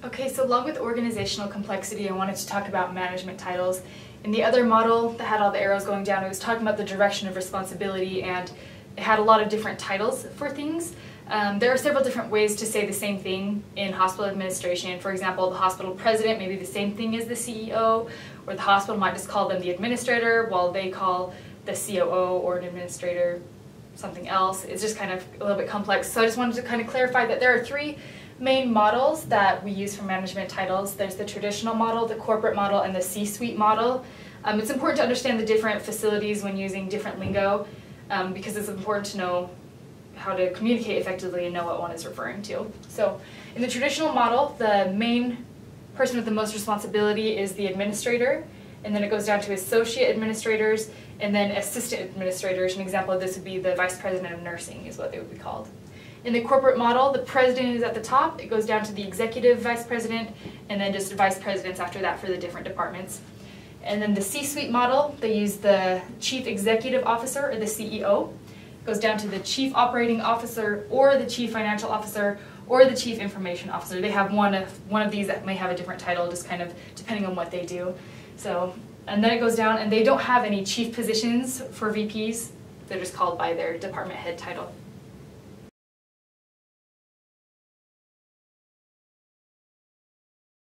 Okay, so along with organizational complexity, I wanted to talk about management titles. In the other model that had all the arrows going down, it was talking about the direction of responsibility, and it had a lot of different titles for things. There are several different ways to say the same thing in hospital administration. For example, the hospital president may be the same thing as the CEO, or the hospital might just call them the administrator, while they call the COO or an administrator something else. It's just kind of a little bit complex. So I just wanted to kind of clarify that there are three main models that we use for management titles. There's the traditional model, the corporate model, and the C-suite model. It's important to understand the different facilities when using different lingo, because it's important to know how to communicate effectively and know what one is referring to. So in the traditional model, the main person with the most responsibility is the administrator, and then it goes down to associate administrators and then assistant administrators. An example of this would be the vice president of nursing is what they would be called. In the corporate model, the president is at the top. It goes down to the executive vice president and then just vice presidents after that for the different departments. And then the C-suite model, they use the chief executive officer or the CEO. It goes down to the chief operating officer or the chief financial officer or the chief information officer. They have one of these that may have a different title, just kind of depending on what they do. So, and then it goes down, and they don't have any chief positions for VPs. They're just called by their department head title.